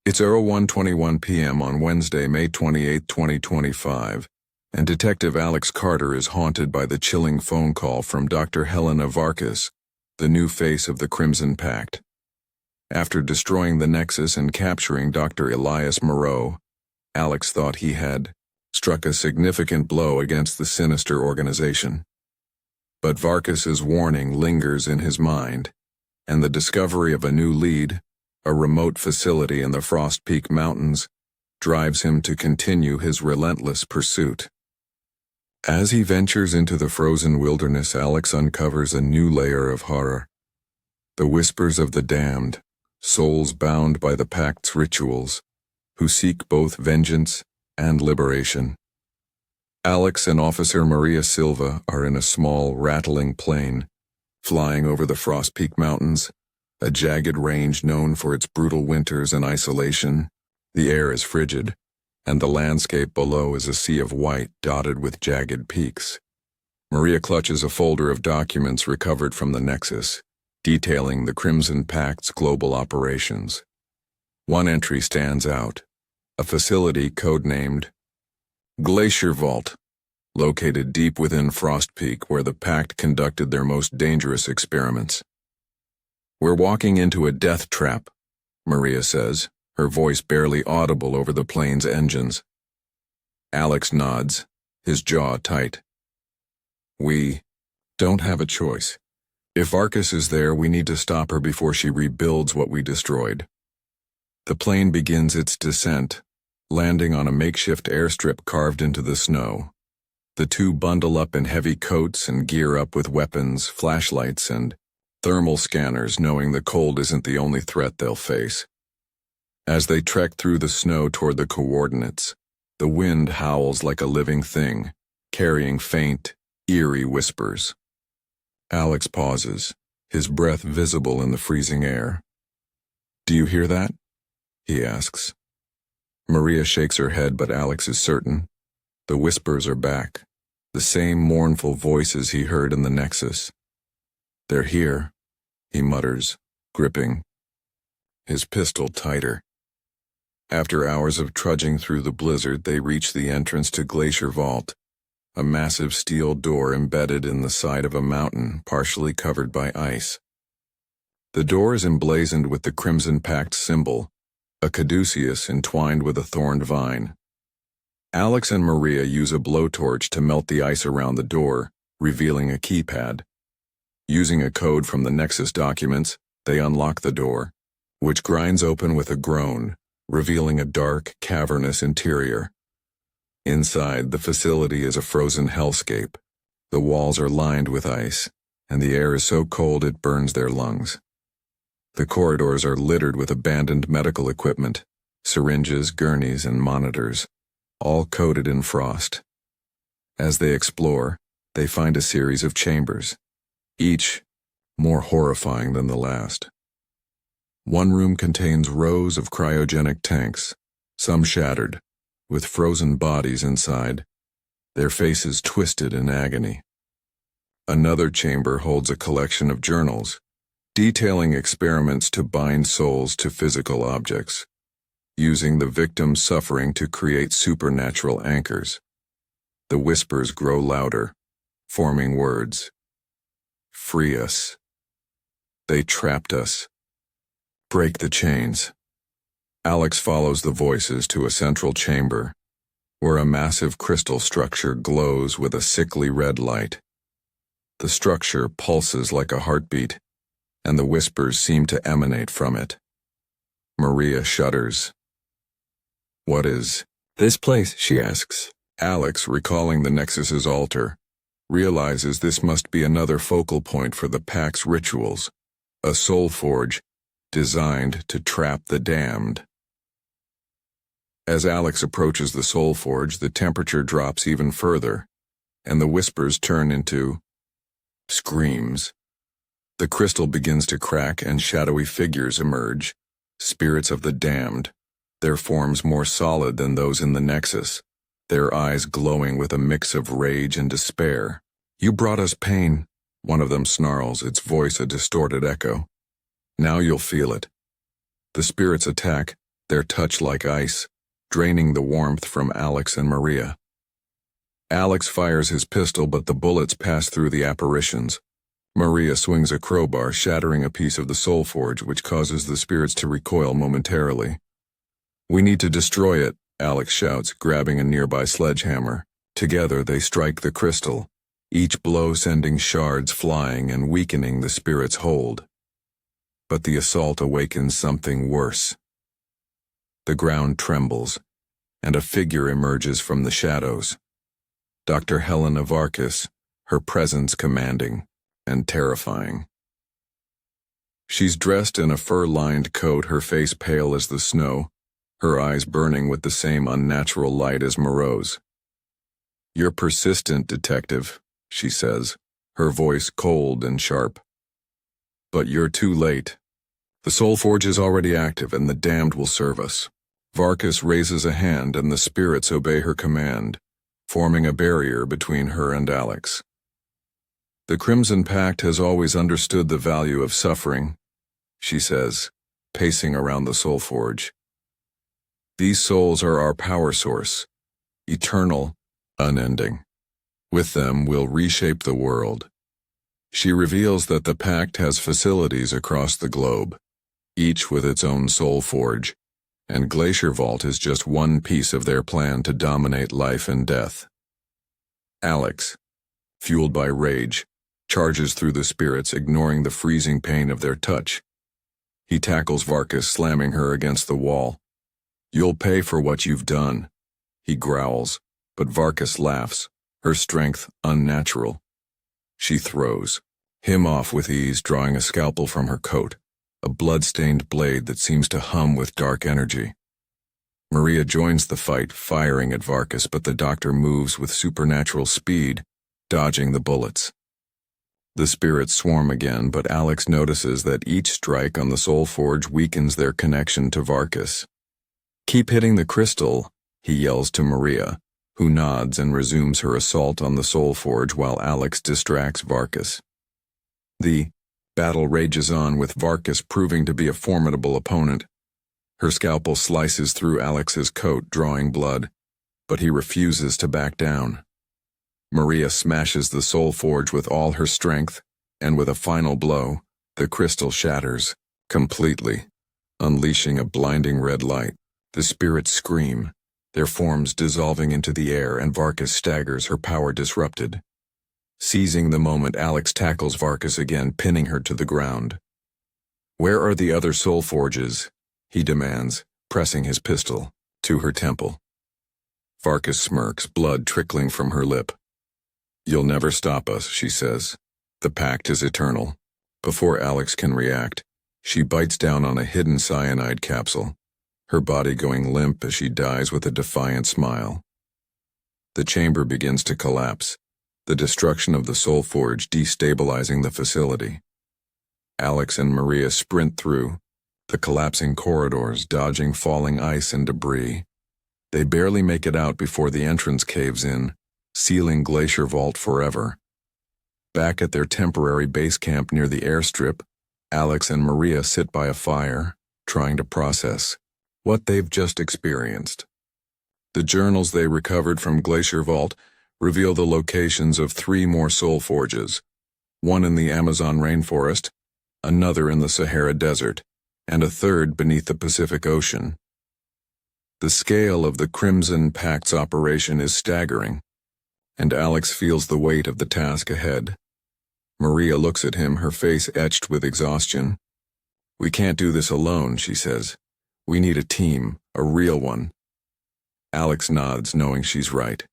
It's 01:21 p.m. on Wednesday, May 28, 2025, and Detective Alex Carter is haunted by the chilling phone call from Dr. Helena Varkas, the new face of the Crimson Pact. After destroying the Nexus and capturing Dr. Elias Moreau, Alex thought he had struck a significant blow against the sinister organization. But Varkas's warning lingers in his mind, and the discovery of a new lead, a remote facility in the Frost Peak Mountains, drives him to continue his relentless pursuit. As he ventures into the frozen wilderness, Alex uncovers a new layer of horror. The whispers of the damned, souls bound by the Pact's rituals, who seek both vengeance and liberation. Alex and Officer Maria Silva are in a small, rattling plane, flying over the Frost Peak Mountains, a jagged range known for its brutal winters and isolation. The air is frigid, and the landscape below is a sea of white dotted with jagged peaks. Maria clutches a folder of documents recovered from the Nexus, detailing the Crimson Pact's global operations. One entry stands out, a facility codenamed Glacier Vault, located deep within Frost Peak where the Pact conducted their most dangerous experiments. "We're walking into a death trap," Maria says, her voice barely audible over the plane's engines. Alex nods, his jaw tight. "We don't have a choice. If Varkas is there, we need to stop her before she rebuilds what we destroyed." The plane begins its descent, landing on a makeshift airstrip carved into the snow. The two bundle up in heavy coats and gear up with weapons, flashlights, and thermal scanners, knowing the cold isn't the only threat they'll face. As they trek through the snow toward the coordinates, the wind howls like a living thing, carrying faint, eerie whispers. Alex pauses, his breath visible in the freezing air. "Do you hear that?" he asks. Maria shakes her head, but Alex is certain. The whispers are back, the same mournful voices he heard in the Nexus. "They're here," he mutters, gripping his pistol tighter. After hours of trudging through the blizzard, they reach the entrance to Glacier Vault, a massive steel door embedded in the side of a mountain partially covered by ice. The door is emblazoned with the Crimson Pact symbol, a caduceus entwined with a thorned vine. Alex and Maria use a blowtorch to melt the ice around the door, revealing a keypad. Using a code from the Nexus documents, they unlock the door, which grinds open with a groan, revealing a dark, cavernous interior. Inside, the facility is a frozen hellscape. The walls are lined with ice, and the air is so cold it burns their lungs. The corridors are littered with abandoned medical equipment, syringes, gurneys, and monitors, all coated in frost. As they explore, they find a series of chambers, each more horrifying than the last. One room contains rows of cryogenic tanks, some shattered, with frozen bodies inside, their faces twisted in agony. Another chamber holds a collection of journals, detailing experiments to bind souls to physical objects, using the victim's suffering to create supernatural anchors. The whispers grow louder, forming words. "Free us. They trapped us. Break the chains." Alex follows the voices to a central chamber, where a massive crystal structure glows with a sickly red light. The structure pulses like a heartbeat, and the whispers seem to emanate from it. Maria shudders. "What is this place?" she asks. Alex, recalling the Nexus's altar, realizes this must be another focal point for the Pact's rituals, a soul forge designed to trap the damned. As Alex approaches the soul forge, the temperature drops even further, and the whispers turn into screams. The crystal begins to crack and shadowy figures emerge, spirits of the damned, their forms more solid than those in the Nexus, their eyes glowing with a mix of rage and despair. "You brought us pain," one of them snarls, its voice a distorted echo. "Now you'll feel it." The spirits attack, their touch like ice, draining the warmth from Alex and Maria. Alex fires his pistol, but the bullets pass through the apparitions. Maria swings a crowbar, shattering a piece of the soul forge, which causes the spirits to recoil momentarily. "We need to destroy it," Alex shouts, grabbing a nearby sledgehammer. Together they strike the crystal, each blow sending shards flying and weakening the spirit's hold. But the assault awakens something worse. The ground trembles, and a figure emerges from the shadows. Dr. Helen of Arcus, her presence commanding and terrifying. She's dressed in a fur-lined coat, her face pale as the snow, her eyes burning with the same unnatural light as Moreau's. "You're persistent, detective," she says, her voice cold and sharp. "But you're too late. The soul forge is already active, and the damned will serve us." Varkas raises a hand, and the spirits obey her command, forming a barrier between her and Alex. "The Crimson Pact has always understood the value of suffering," she says, pacing around the soul forge. "These souls are our power source, eternal, unending. With them, we'll reshape the world." She reveals that the Pact has facilities across the globe, each with its own soul forge, and Glacier Vault is just one piece of their plan to dominate life and death. Alex, fueled by rage, charges through the spirits, ignoring the freezing pain of their touch. He tackles Varkas, slamming her against the wall. "You'll pay for what you've done," he growls, but Varkas laughs, her strength unnatural. She throws him off with ease, drawing a scalpel from her coat, a blood-stained blade that seems to hum with dark energy. Maria joins the fight, firing at Varkas, but the doctor moves with supernatural speed, dodging the bullets. The spirits swarm again, but Alex notices that each strike on the soul forge weakens their connection to Varkas. "Keep hitting the crystal," he yells to Maria, who nods and resumes her assault on the soul forge while Alex distracts Varkas. The battle rages on, with Varkas proving to be a formidable opponent. Her scalpel slices through Alex's coat, drawing blood, but he refuses to back down. Maria smashes the soul forge with all her strength, and with a final blow, the crystal shatters completely, unleashing a blinding red light. The spirits scream, their forms dissolving into the air, and Varkas staggers, her power disrupted. Seizing the moment, Alex tackles Varkas again, pinning her to the ground. "Where are the other soul forges?" he demands, pressing his pistol to her temple. Varkas smirks, blood trickling from her lip. "You'll never stop us," she says. "The pact is eternal." Before Alex can react, she bites down on a hidden cyanide capsule, her body going limp as she dies with a defiant smile. The chamber begins to collapse, the destruction of the soul forge destabilizing the facility. Alex and Maria sprint through the collapsing corridors, dodging falling ice and debris. They barely make it out before the entrance caves in, sealing Glacier Vault forever. Back at their temporary base camp near the airstrip, Alex and Maria sit by a fire, trying to process what they've just experienced. The journals they recovered from Glacier Vault reveal the locations of 3 more soul forges, one in the Amazon rainforest, another in the Sahara Desert, and a third beneath the Pacific Ocean. The scale of the Crimson Pact's operation is staggering, and Alex feels the weight of the task ahead. Maria looks at him, her face etched with exhaustion. "We can't do this alone," she says. "We need a team, a real one." Alex nods, knowing she's right.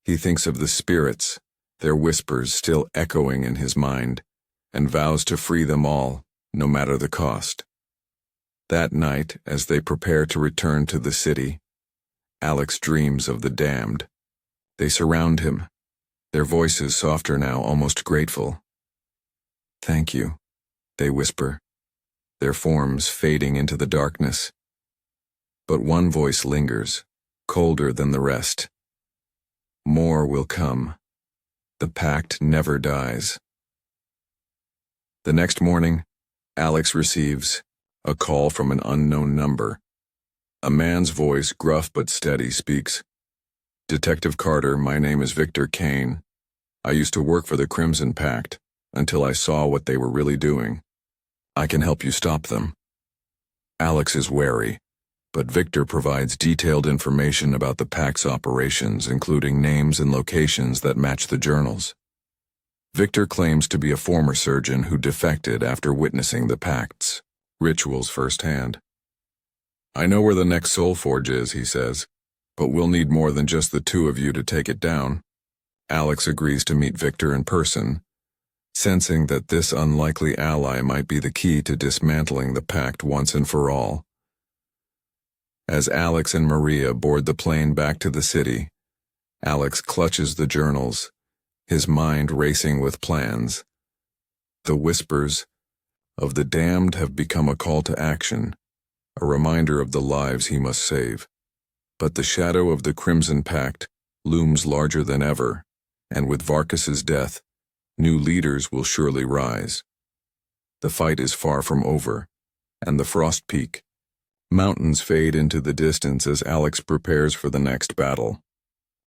He thinks of the spirits, their whispers still echoing in his mind, and vows to free them all, no matter the cost. That night, as they prepare to return to the city, Alex dreams of the damned. They surround him, their voices softer now, almost grateful. "Thank you," they whisper, their forms fading into the darkness. But one voice lingers, colder than the rest. "More will come. The pact never dies." The next morning, Alex receives a call from an unknown number. A man's voice, gruff but steady, speaks. Detective Carter, my name is Victor Kane. I used to work for the Crimson Pact, until I saw what they were really doing. I can help you stop them. Alex is wary, but Victor provides detailed information about the Pact's operations, including names and locations that match the journals. Victor claims to be a former surgeon who defected after witnessing the Pact's rituals firsthand. I know where the next Soul Forge is, he says, but we'll need more than just the two of you to take it down. Alex agrees to meet Victor in person, sensing that this unlikely ally might be the key to dismantling the Pact once and for all. As Alex and Maria board the plane back to the city, Alex clutches the journals, his mind racing with plans. The whispers of the damned have become a call to action, a reminder of the lives he must save. But the shadow of the Crimson Pact looms larger than ever, and with Varkas's death, new leaders will surely rise. The fight is far from over, and the Frost Peak mountains fade into the distance as Alex prepares for the next battle.